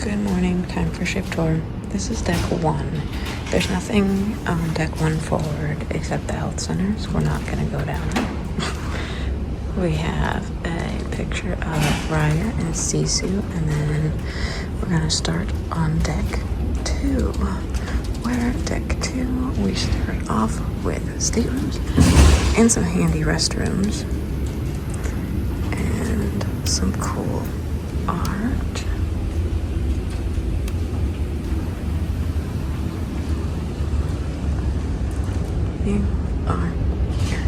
Good morning, time for ship tour. This is deck 1. There's nothing on deck 1 forward except the health centers. We're not going to go down there. We have a picture of Raya and Sisu, and then we're going to start on deck 2. Where deck 2, we start off with staterooms and some handy restrooms and some cool art. You are here.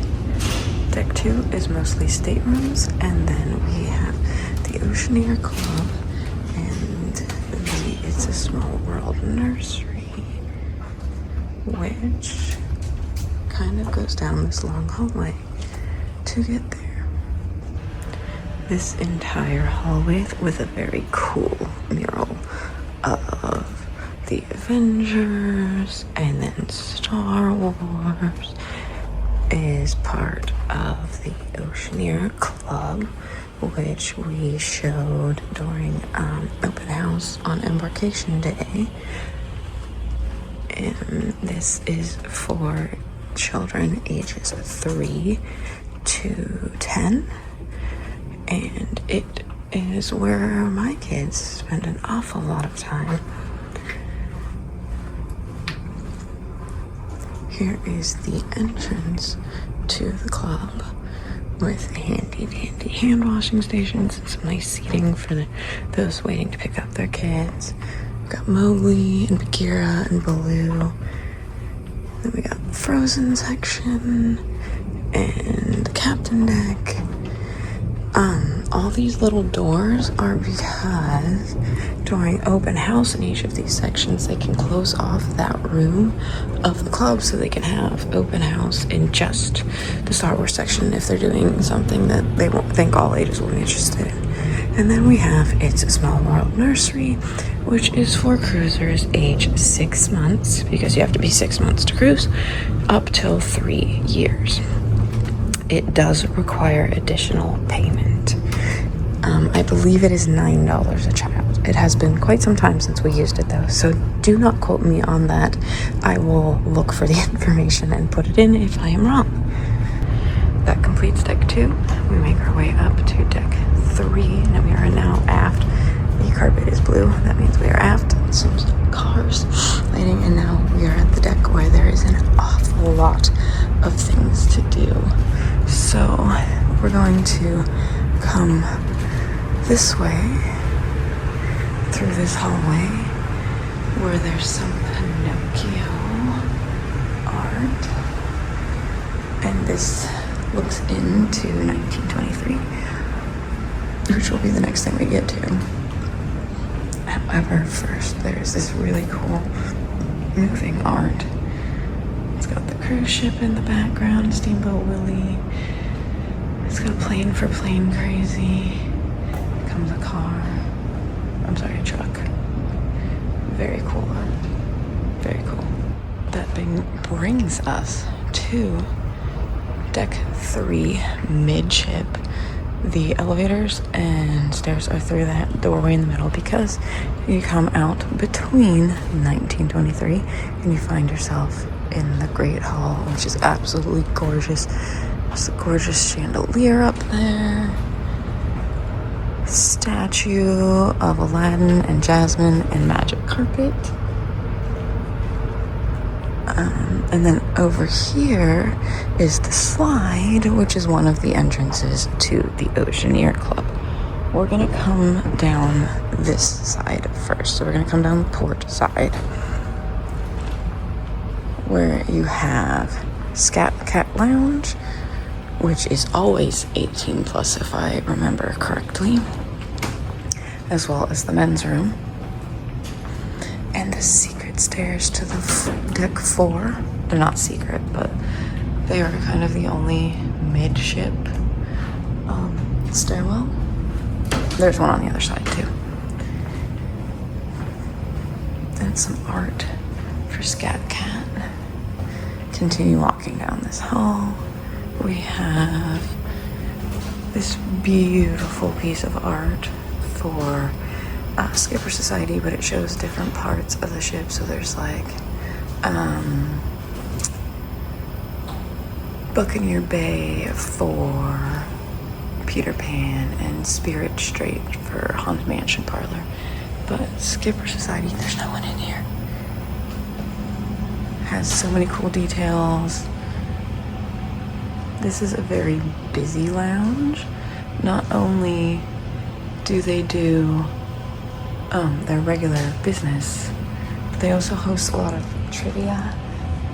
Deck 2 is mostly staterooms, and then we have the Oceaneer Club and the It's a Small World nursery, which kind of goes down this long hallway to get there. This entire hallway with a very cool mural of the Avengers and then Star Wars is part of the Oceaneer Club, which we showed during open house on Embarkation Day. And this is for children ages 3 to 10, and it is where my kids spend an awful lot of time. Here is the entrance to the club with handy dandy hand washing stations and some nice seating for those waiting to pick up their kids. We've got Mowgli and Bagheera and Baloo. Then we got the Frozen section and the Captain deck. All these little doors are because during open house in each of these sections, they can close off that room of the club so they can have open house in just the Star Wars section if they're doing something that they won't think all ages will be interested in. And then we have It's a Small World Nursery, which is for cruisers age 6 months, because you have to be 6 months to cruise, up till 3 years. It does require additional payment. I believe it is $9 a child. It has been quite some time since we used it though, so do not quote me on that. I will look for the information and put it in if I am wrong. That completes deck 2. We make our way up to deck 3, and we are now aft. The carpet is blue. That means we are aft. Some cars lighting, and now we are at the deck where there is an awful lot of things to do. So we're going to come this way through this hallway where there's some Pinocchio art, and this looks into 1923, which will be the next thing we get to. However, first there's this really cool moving art. It's got the cruise ship in the background, Steamboat Willie. It's got a plane for plane crazy. Comes a car. I'm sorry, a truck. Very cool art. Very cool. That brings us to deck 3 midship. The elevators and stairs are through that doorway in the middle because you come out between 1923 and you find yourself in the Great Hall, which is absolutely gorgeous. There's a gorgeous chandelier up there. Statue of Aladdin and Jasmine and magic carpet. And then over here is the slide, which is one of the entrances to the Oceaneer Club. We're gonna come down this side first. So we're gonna come down the port side, where you have Scat Cat Lounge, which is always 18 plus if I remember correctly, as well as the men's room, and the secret stairs to the deck 4. They're not secret, but they are kind of the only midship stairwell. There's one on the other side too. Then some art for Scat Cat. Continue walking down this hall. We have this beautiful piece of art for Skipper Society, but it shows different parts of the ship. So there's like Buccaneer Bay for Peter Pan and Spirit Strait for Haunted Mansion Parlor. But Skipper Society, there's no one in here. Has so many cool details. This is a very busy lounge. Not only do they do their regular business, but they also host a lot of trivia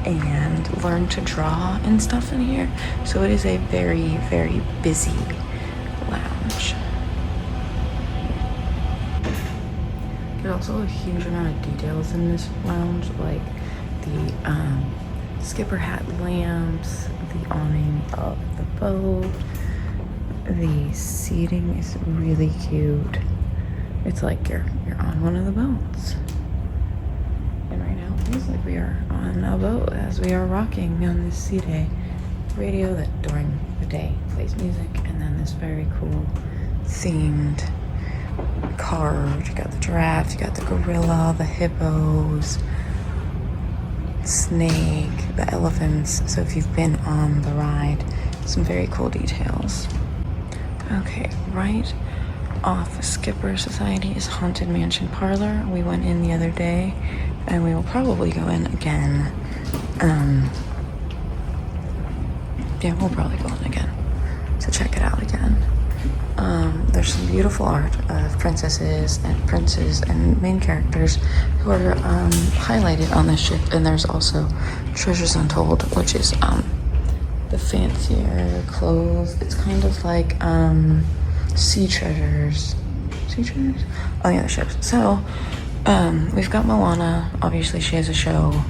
and learn to draw and stuff in here. So it is a very, very busy lounge. There's also a huge amount of details in this lounge, like the skipper hat lamps, the awning of the boat. The seating is really cute. It's like you're on one of the boats. And right now it feels like we are on a boat as we are rocking on this sea day. Radio that during the day plays music, and then this very cool themed card. You got the giraffe, you got the gorilla, the hippos, snake, the elephants. So if you've been on the ride, some very cool details. Okay, right off Skipper Society is Haunted Mansion Parlor. We went in the other day, and we will probably go in again. Yeah, we'll probably go in again to check it out again. There's some beautiful art of princesses and princes and main characters who are highlighted on this ship, and there's also Treasures Untold, which is the fancier clothes. It's kind of like sea treasures on the other ships. So we've got Moana. Obviously she has a show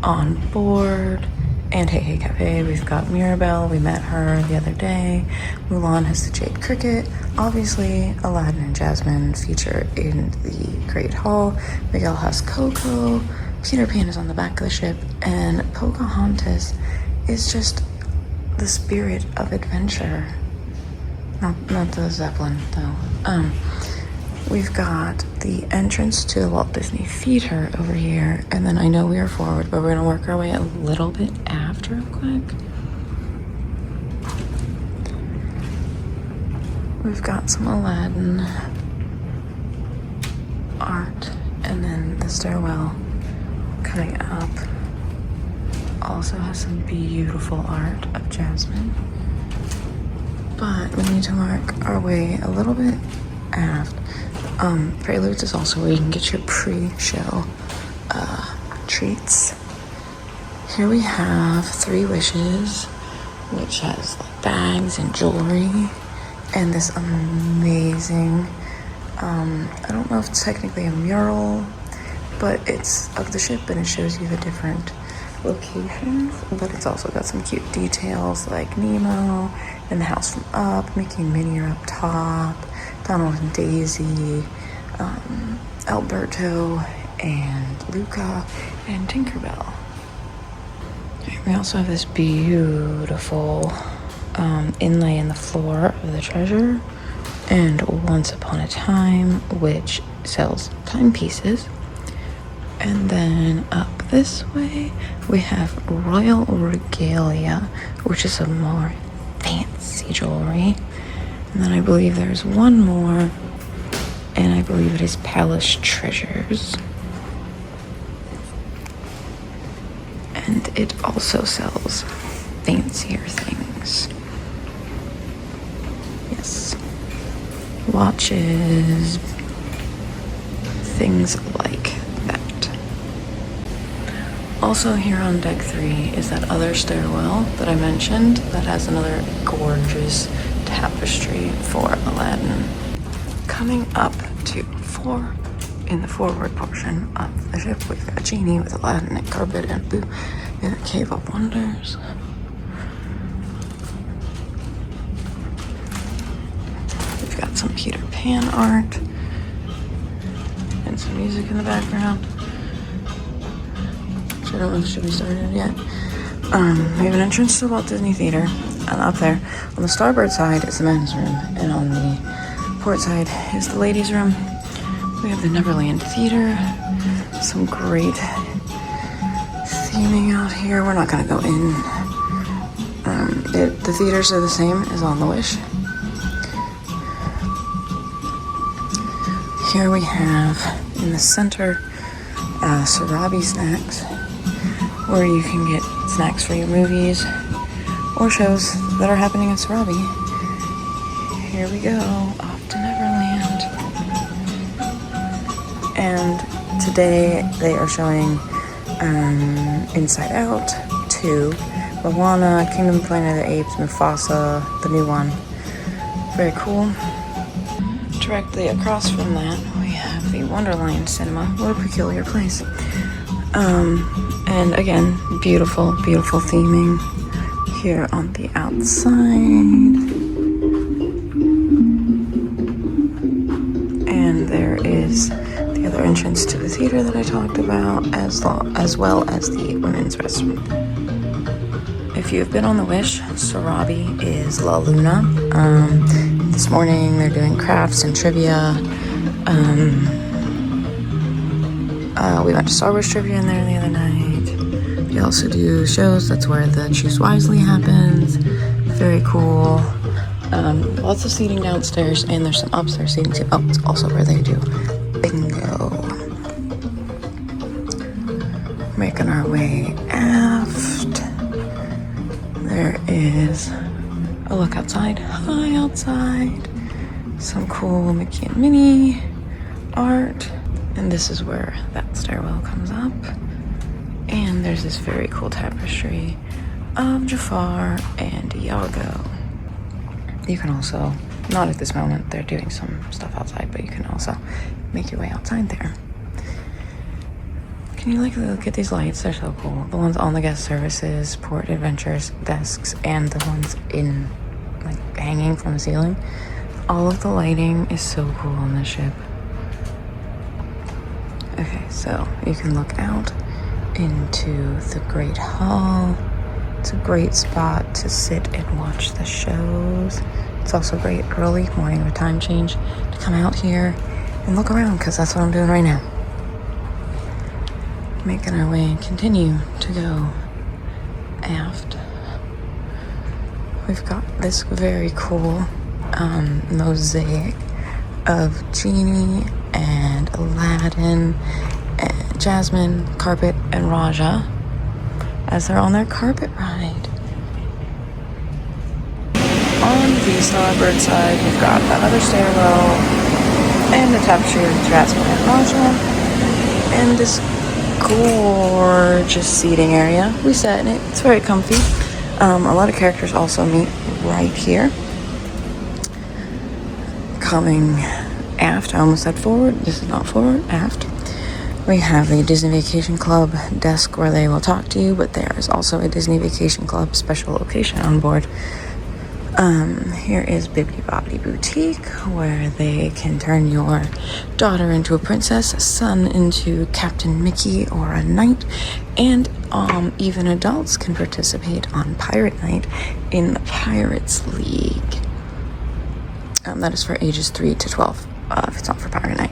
on board, and Hey Hey Cafe. We've got Mirabelle. We met her the other day. Mulan has the Jade Cricket. Obviously Aladdin and Jasmine feature in the Great Hall. Miguel has Coco. Peter Pan is on the back of the ship, and Pocahontas is just the spirit of adventure. Not the Zeppelin though. We've got the entrance to the Walt Disney Theater over here, and then I know we are forward, but we're gonna work our way a little bit after real quick. We've got some Aladdin art, and then the stairwell coming up also has some beautiful art of Jasmine. But we need to work our way a little bit aft. Preludes is also where you can get your pre-show treats. Here we have 3 Wishes, which has like bags and jewelry, and this amazing, I don't know if it's technically a mural, but it's of the ship and it shows you the different locations, but it's also got some cute details like Nemo and the house from Up, Mickey and Minnie are up top, Donald and Daisy, Alberto and Luca and Tinkerbell. We also have this beautiful inlay in the floor of the treasure, and Once Upon a Time, which sells timepieces. And then up this way we have Royal Regalia, which is some more fancy jewelry. And then I believe there's one more, and I believe it is Palace Treasures. And it also sells fancier things. Yes. Watches, things like that. Also here on deck 3 is that other stairwell that I mentioned that has another gorgeous tapestry for Aladdin. Coming up to 4 in the forward portion of the ship, we've got Genie with Aladdin and Carpet and Boo in the Cave of Wonders. We've got some Peter Pan art and some music in the background, which I don't know if should be started yet. We have an entrance to the Walt Disney Theater, and up there on the starboard side is the men's room, and on the port side is the ladies' room. We have the Neverland Theater. Some great theming out here. We're not gonna go in. The theaters are the same as on the Wish. Here we have in the center Sarabi Snacks, where you can get snacks for your movies or shows that are happening in Sarabi. Here we go, off to Neverland. And today they are showing Inside Out 2, Moana, Kingdom of the Planet of the Apes, Mufasa, the new one. Very cool. Directly across from that, we have the Wonderland Cinema. What a peculiar place. And again, beautiful, beautiful theming here on the outside. And there is the other entrance to the theater that I talked about, as well as the women's restroom. If you've been on the Wish, Sarabi is La Luna. This morning they're doing crafts and trivia. We went to Star Wars trivia in there the other night. They also do shows. That's where the Choose Wisely happens. Very cool. Lots of seating downstairs, and there's some upstairs seating too. Oh, it's also where they do bingo. Making our way aft. There is a look outside. Hi, outside. Some cool Mickey and Minnie art. And this is where that stairwell comes up. And there's this very cool tapestry of Jafar and Iago. You can also, not at this moment, they're doing some stuff outside, but you can also make your way outside there. Can you look at these lights? They're so cool. The ones on the guest services, port adventures desks, and the ones in, hanging from the ceiling. All of the lighting is so cool on this ship. Okay, so you can look out into the Great Hall. It's a great spot to sit and watch the shows. It's also great early morning of a time change to come out here and look around, because that's what I'm doing right now. Making our way and continue to go aft. We've got this very cool mosaic of Genie and Aladdin and Jasmine, Carpet, and Raja as they're on their carpet ride. On the starboard side, we've got another stairwell and a tapestry of Jasmine and Raja, and this gorgeous seating area. We sat in it. It's very comfy. A lot of characters also meet right here. Coming aft, I almost said forward. This is not forward, aft. We have a Disney Vacation Club desk where they will talk to you, but there is also a Disney Vacation Club special location on board. Here is Bibbidi Bobbidi Boutique, where they can turn your daughter into a princess, son into Captain Mickey or a knight, and even adults can participate on Pirate Night in the Pirates League. That is for ages 3 to 12, if it's not for Pirate Night.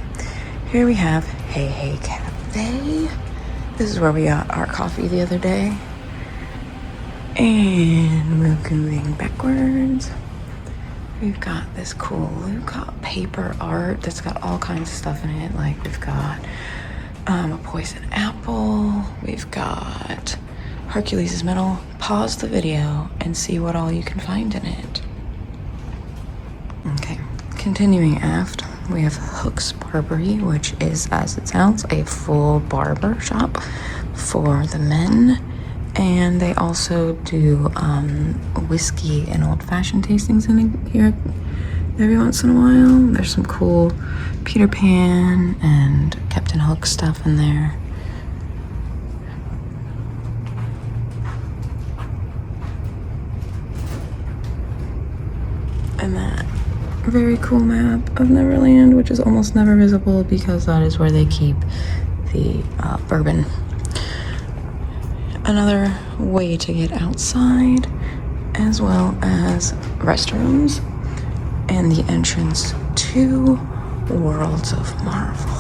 Here we have Hey Hey Cafe. This is where we got our coffee the other day. And we're going backwards. We've got this cool, we've got paper art that's got all kinds of stuff in it. Like we've got a poison apple. We've got Hercules' medal. Pause the video and see what all you can find in it. Okay, continuing aft, we have Hook's Barbery, which is, as it sounds, a full barber shop for the men. And they also do whiskey and old-fashioned tastings in here every once in a while. There's some cool Peter Pan and Captain Hook stuff in there. And that very cool map of Neverland, which is almost never visible because that is where they keep the bourbon. Another way to get outside, as well as restrooms and the entrance to Worlds of Marvel.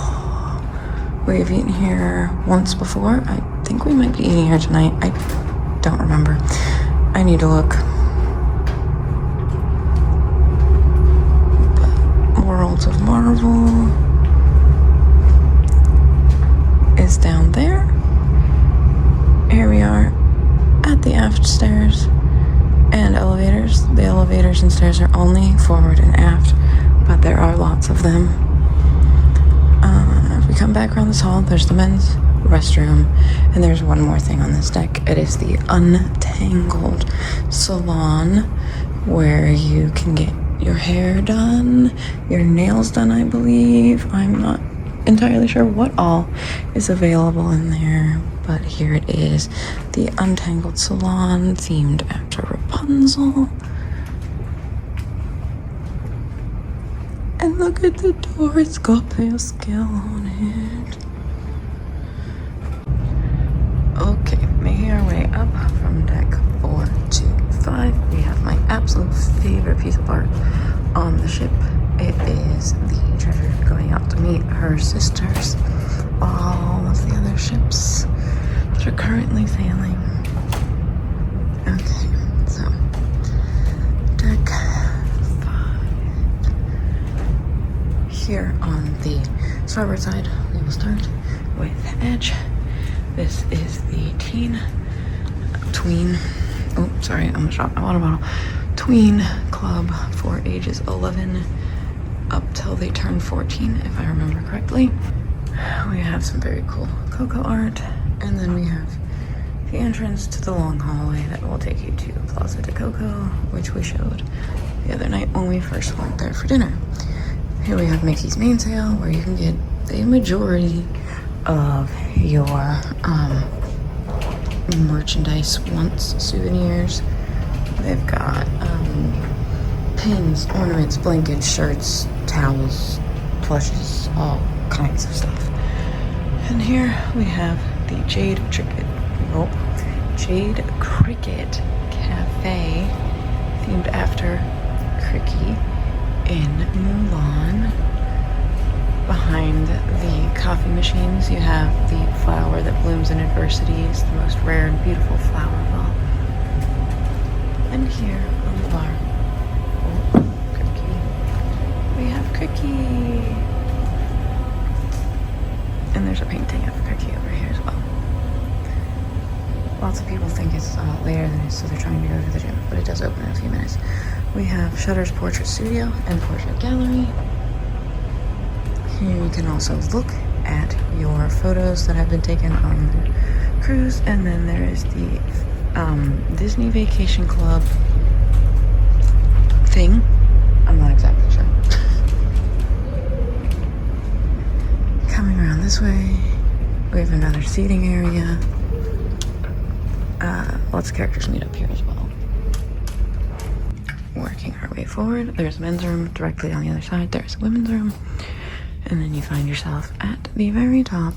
We've eaten here once before. I think we might be eating here tonight. I don't remember. I need to look. But Worlds of Marvel is down there. Here we are at the aft stairs and elevators. The elevators and stairs are only forward and aft, but there are lots of them. If we come back around this hall, there's the men's restroom, and there's one more thing on this deck. It is the untangled salon where you can get your hair done, your nails done, I believe. I'm not entirely sure what all is available in there, but here it is, the untangled salon themed after Rapunzel. And look at the door, it's got pastel on it. Okay, making our way up from deck 4 to 5. We have my absolute favorite piece of art on the ship. It is the treasure going out to meet her sisters. All of the other ships that are currently sailing. Okay, so deck 5. Here on the starboard side, we will start with Edge. This is the tween. Oh, sorry, I almost dropped my water bottle. Tween club for ages 11 up till they turn 14, if I remember correctly. We have some very cool Coco art, and then we have the entrance to the long hallway that will take you to Plaza de Coco, which we showed the other night when we first went there for dinner. Here we have Mickey's mainsail, where you can get the majority of your merchandise wants, souvenirs. They've got pins, ornaments, blankets, shirts, towels, plushes, all kinds of stuff. And here we have the Jade Cricket Cafe, themed after Cricket in Mulan. Behind the coffee machines, you have the flower that blooms in adversity. It's the most rare and beautiful flower of all. And here on the bar, we have Cricket. And there's a painting of Cricket over here as well. Lots of people think it's later than it is, so they're trying to go to the gym, but it does open in a few minutes. We have Shutter's Portrait Studio and Portrait Gallery. Here you can also look at your photos that have been taken on the cruise, and then there is the Disney Vacation Club thing. I'm not exactly sure. Coming around this way, we have another seating area. Lots of characters meet up here as well. Working our way forward, there's a men's room directly on the other side. There's a women's room. And then you find yourself at the very top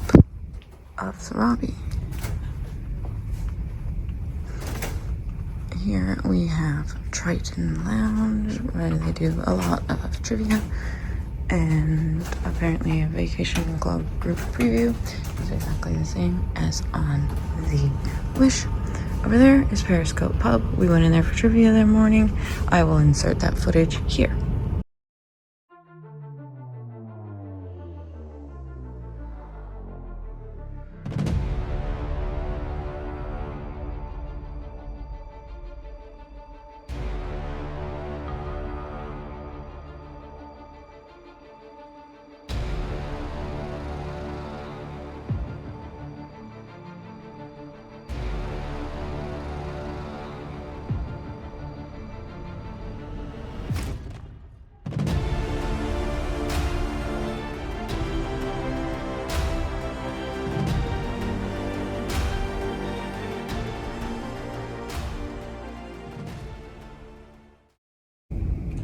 of the lobby. Here we have Triton Lounge, where they do a lot of trivia, and apparently a vacation club group preview is exactly the same as on the Wish. Over there is Periscope Pub. We went in there for trivia that morning. I will insert that footage here.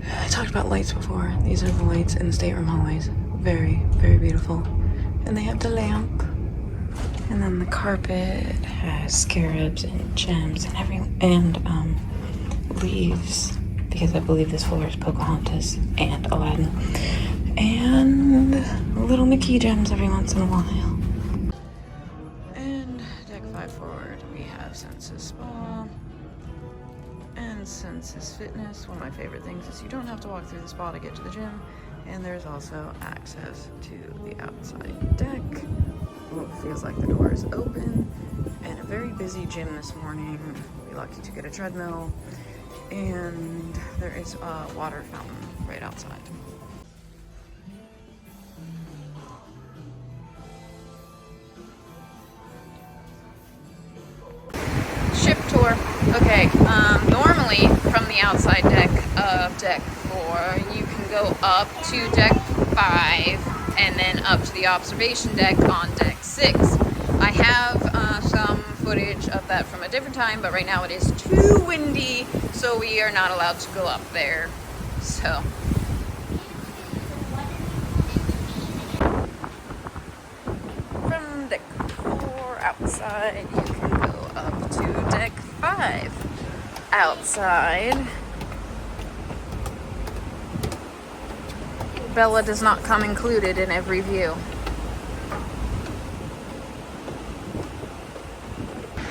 I talked about lights before. These are the lights in the stateroom hallways. Very, very beautiful. And they have the lamp. And then the carpet has scarabs and gems and leaves, because I believe this floor is Pocahontas and Aladdin. and little Mickey gems every once in a while. And deck 5 forward, we have Senses Spa and Senses Fitness. One of my favorite things is you don't have to walk through the spa to get to the gym, and there's also access to the outside deck. Oh, it feels like the door is open, and a very busy gym this morning. We're lucky to get a treadmill, and there is a water fountain right outside. Ship tour. Okay, normally from the outside deck of deck 4, you can go up to deck 5 and then up to the observation deck on deck 6. I have some footage of that from a different time, but right now it is too windy, so we are not allowed to go up there. So from deck 4 outside, you can go up to deck 5 outside. Bella does not come included in every view.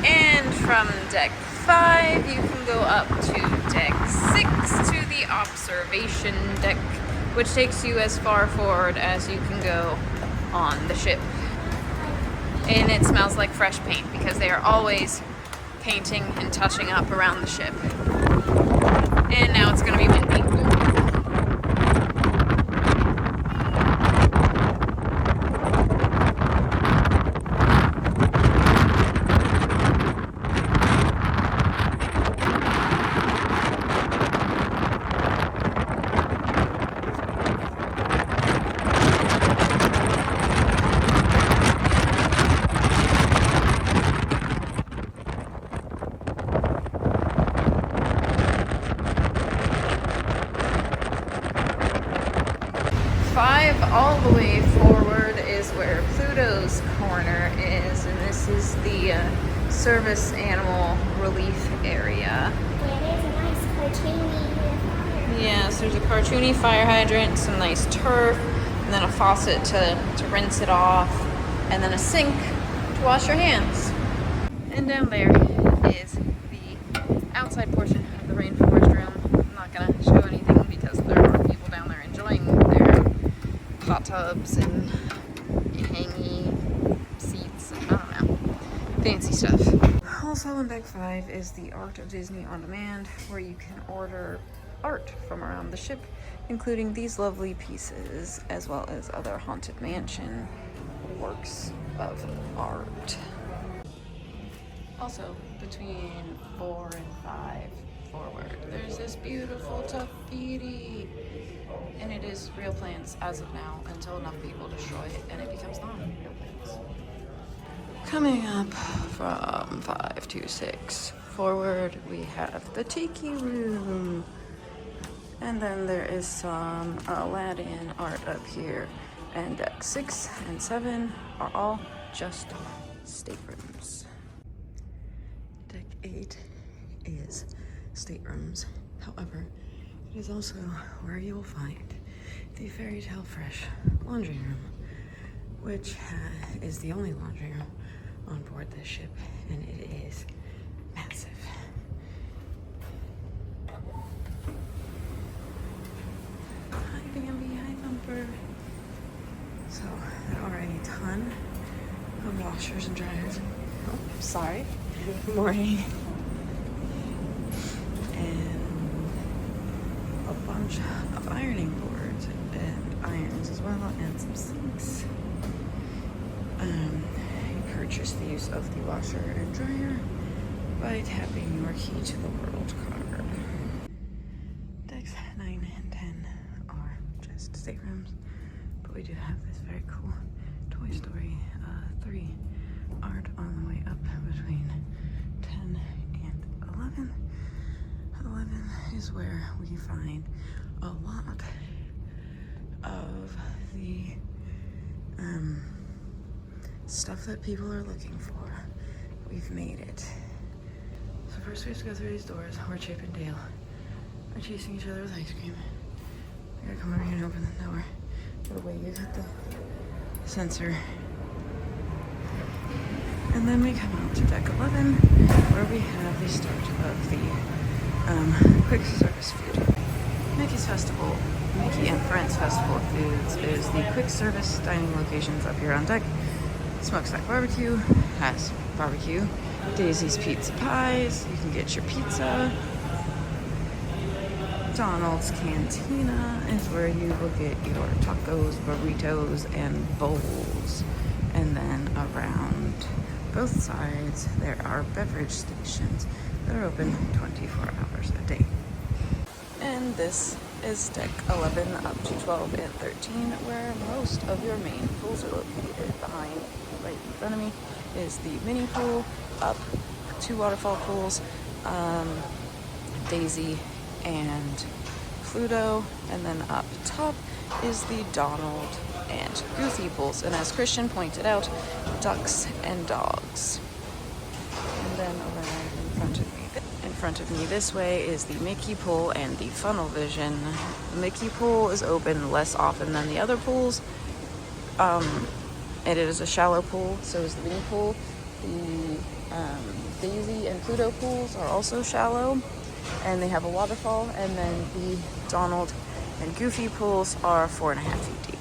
And from deck 5, you can go up to deck 6 to the observation deck, which takes you as far forward as you can go on the ship. And it smells like fresh paint because they are always painting and touching up around the ship. And now it's going to be windy. 5 all the way forward is where Pluto's corner is, and this is the service animal relief area. There's a nice cartoony fire. Yes, there's a cartoony fire hydrant, some nice turf, and then a faucet to rinse it off, and then a sink to wash your hands. And down there is the outside portion of the Rainforest room. I'm not going to show anything because there are people down there enjoying their hot tubs and hangy seats and I don't know, fancy stuff. Also in deck 5 is the Art of Disney on Demand, where you can order art from around the ship, including these lovely pieces, as well as other Haunted Mansion works of art. Also, between 4 and 5 forward, there's this beautiful taffiti. And it is real plants as of now until enough people destroy it and it becomes non-real plants. Coming up from 5 to 6 forward, we have the Tiki Room. And then there is some Aladdin art up here. And deck 6 and 7 are all just staterooms. Deck 8 is staterooms. However, it is also where you will find the Fairy Tale Fresh laundry room, which is the only laundry room on board this ship, and it is massive. Hi Bambi, hi Thumper. So there are a ton of washers and dryers. Oh, sorry. Good morning. And a bunch of ironing boards and irons as well, and some sinks. You purchase the use of the washer and dryer by tapping your key to the world card. Decks 9 and 10 are just staterooms, but we do have this very cool Toy Story 3 art on the way up between 10 and 11. 11 is where we find a lot of the stuff that people are looking for. We've made it. So first we have to go through these doors where Chip and Dale are chasing each other with ice cream. We gotta come over here and open the door. Little wave at the sensor. And then we come out to deck 11, where we have the start of the quick service food. Mickey's Festival, Mickey and Friends Festival of Foods is the quick service dining locations up here on deck. Smokestack Barbecue has barbecue. Daisy's Pizza Pies, you can get your pizza. Donald's Cantina is where you will get your tacos, burritos, and bowls. And then around both sides, there are beverage stations that are open 24 hours a day. And this is deck 11 up to 12 and 13, where most of your main pools are located. Behind, right in front of me, is the mini pool, up 2 waterfall pools, Daisy and Pluto, and then up top is the Donald and Goofy pools, and as Christian pointed out, ducks and dogs. And then around in front of me this way is the Mickey pool and the Funnel Vision. The Mickey pool is open less often than the other pools. It is a shallow pool, so is the mini pool. The Daisy and Pluto pools are also shallow, and they have a waterfall, and then the Donald and Goofy pools are 4.5 feet deep.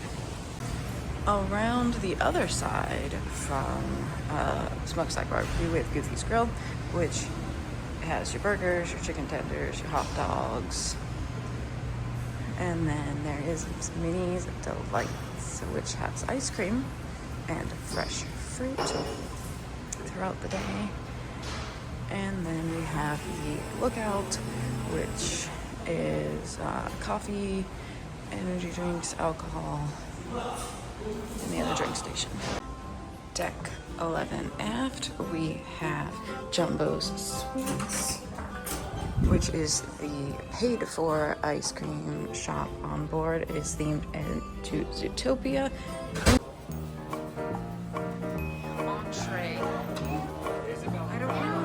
Around the other side from Smokestack Barbecue with Goofy's Grill, which has your burgers, your chicken tenders, your hot dogs, and then there is Minnie's Delights, which has ice cream and fresh fruit throughout the day. And then we have the Lookout, which is coffee, energy drinks, alcohol, and the other drink station. Deck 11 aft, we have Jumbo's Sweets, which is the paid-for ice cream shop on board. It is themed to Zootopia. Entree. I don't know.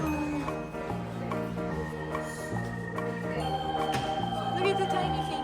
Look at the tiny feet.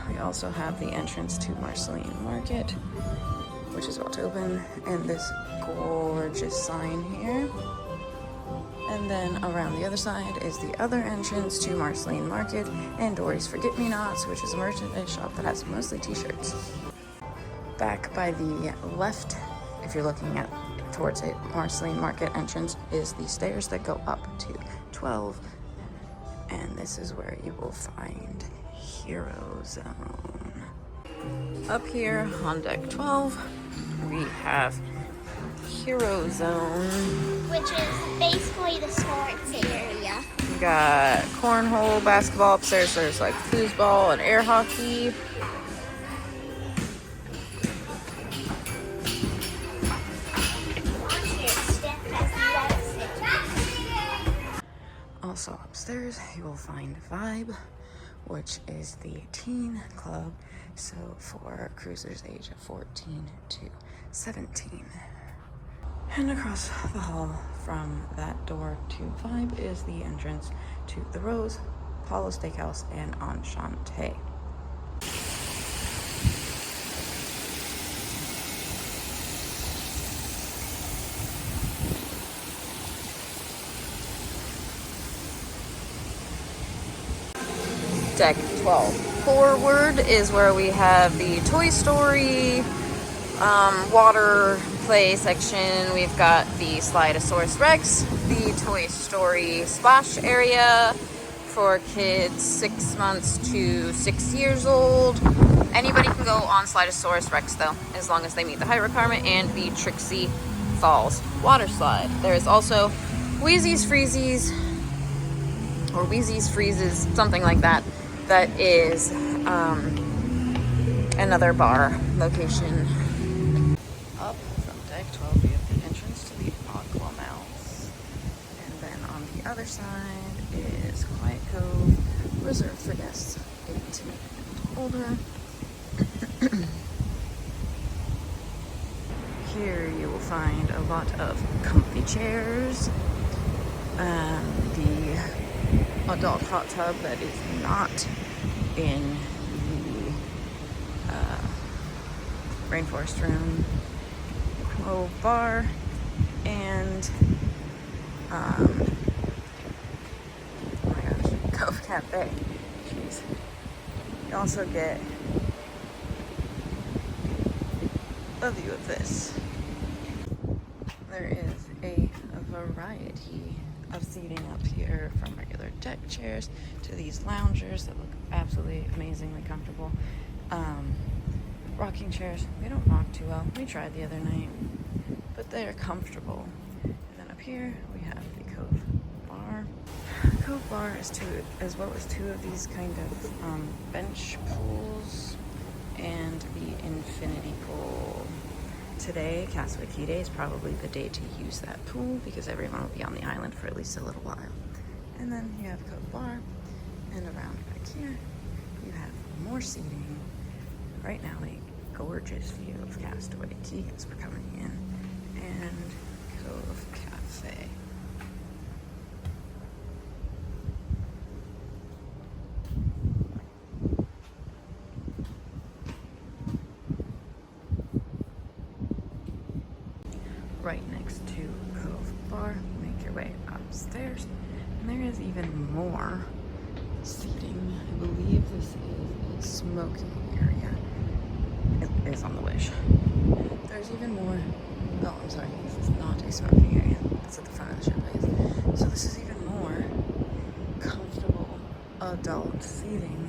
We also have the entrance to Marceline Market, which is about to open, and this gorgeous sign here. And then around the other side is the other entrance to Marceline Market and Dory's Forget-Me-Nots, which is a merchandise shop that has mostly t-shirts. Back by the left, if you're looking at towards a Marceline Market entrance, is the stairs that go up to 12. And this is where you will find Hero Zone. Up here on deck 12, we have Hero Zone, Which is basically the sports area. We got cornhole, basketball upstairs. There's like foosball and air hockey. Also upstairs, you will find Vibe, which is the teen club, so for cruisers age of 14 to 17. And across the hall from that door to Vibe is the entrance to the Rose, Apollo Steakhouse, and Enchante. Deck 12 forward is where we have the Toy Story water play section. We've got the Slidosaurus Rex, the Toy Story splash area for kids 6 months to 6 years old. Anybody can go on Slidosaurus Rex though, as long as they meet the height requirement, and the Trixie Falls water slide. There is also Wheezy's Freezies, or Wheezy's Freezes, something like that. That is another bar location. Up from deck 12, we have the entrance to the Aqua Mouse. And then on the other side is Quiet Cove, reserved for guests 18 and older. Here you will find a lot of comfy chairs. The adult hot tub that is not in the Rainforest room, Cove bar, and oh my gosh, Cove Cafe. Jeez. You also get a view of this. There is a variety of seating up here, from regular deck chairs to these loungers that look absolutely amazingly comfortable. Rocking chairs, they don't rock too well. We tried the other night, but they're comfortable. And then up here we have the Cove bar. Cove bar is as well as two of these kind of bench pools and the infinity pool. Today, Castaway Key Day, is probably the day to use that pool because everyone will be on the island for at least a little while. And then you have Cove bar, and around back here you have more seating. Right now, a gorgeous view of Castaway Key as we're coming in, and Cove Cafe. Right next to Cove bar, make your way upstairs, and there is even more seating. I believe this is a smoking area. It is on the Wish. There's even more. Oh, I'm sorry, this is not a smoking area. That's at the front of the ship, please. So this is even more comfortable adult seating.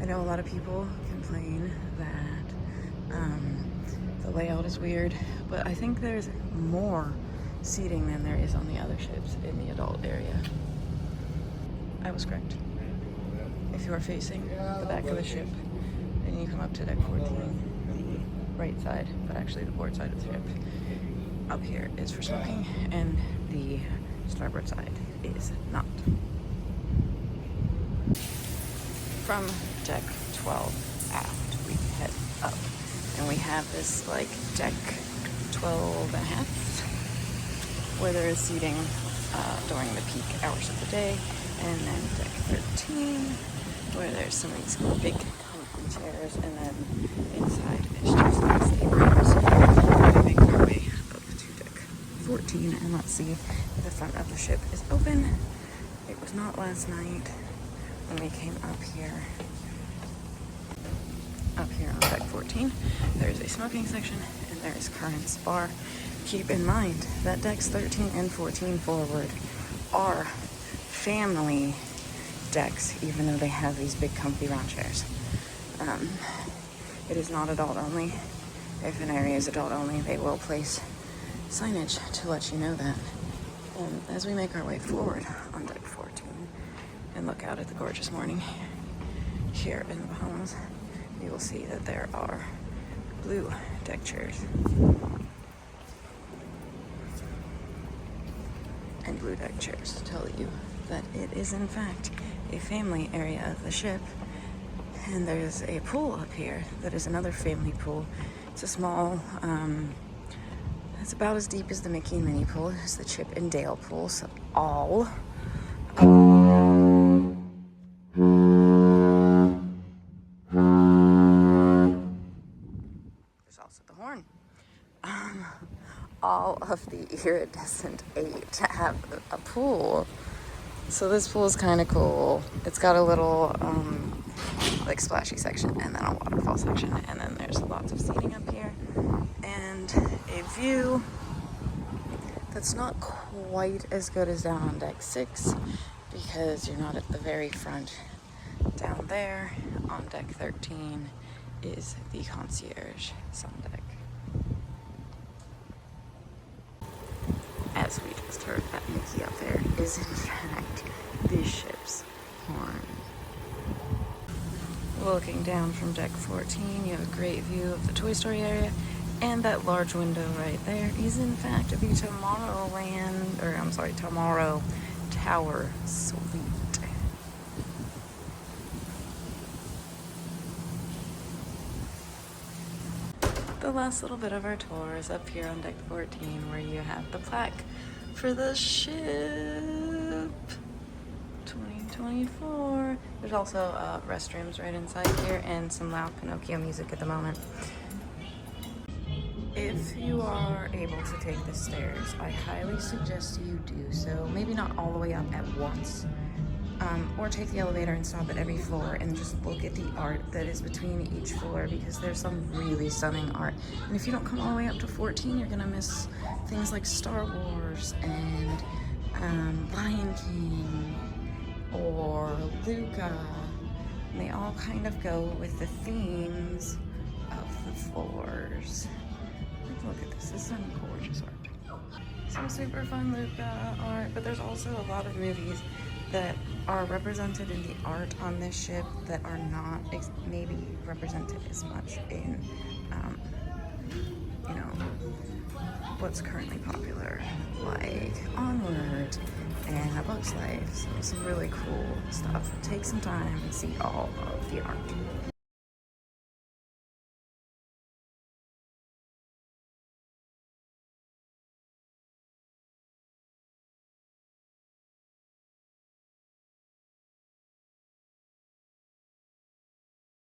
I know a lot of people complain that the layout is weird, but I think there's more seating than there is on the other ships in the adult area. I was correct. If you are facing the back of the ship and you come up to deck 14, the right side, but actually the port side of the ship, up here is for smoking, and the starboard side is not. From deck 12 aft, we head up, and we have this like deck 12 and a half, where there is seating during the peak hours of the day, and then deck 13, where there's some of these big comfy chairs, and then inside is just the staterooms. We make our way up to deck 14, and let's see if the front of the ship is open. It was not last night when we came up here. Up here on deck 14, there's a smoking section, and there's Current's bar. Keep in mind that decks 13 and 14 forward are family decks, even though they have these big comfy round chairs. It is not adult only. If an area is adult only, they will place signage to let you know that. And as we make our way forward on deck 14 and look out at the gorgeous morning here in the Bahamas, you will see that there are blue deck chairs and blue deck chairs to tell you that it is in fact a family area of the ship. And there's a pool up here that is another family pool. It's a small, it's about as deep as the Mickey and Minnie pool. It's the Chip and Dale pool, so all. There's also the horn. All of the iridescent 8 have a pool. So this pool is kind of cool. It's got a little like splashy section and then a waterfall section, and then there's lots of seating up here and a view that's not quite as good as down on deck 6 because you're not at the very front. Down there on deck 13 is the Concierge sun deck. As we just heard, that Mickey up there is in fact the ship's horn. Looking down from deck 14, you have a great view of the Toy Story area, and that large window right there is in fact the Tomorrow Tower Suite. The last little bit of our tour is up here on deck 14, where you have the plaque for the ship 2024. There's also restrooms right inside here and some loud Pinocchio music at the moment. If you are able to take the stairs, I highly suggest you do so. Maybe not all the way up at once, or take the elevator and stop at every floor and just look at the art that is between each floor, because there's some really stunning art. And if you don't come all the way up to 14, you're gonna miss things like Star Wars and Lion King or Luca. And they all kind of go with the themes of the floors. Look at this, this is some gorgeous art. Some super fun Luca art, but there's also a lot of movies that are represented in the art on this ship that are not maybe represented as much in, you know, what's currently popular, like Onward and A Bug's Life. So some really cool stuff. Take some time and see all of the art.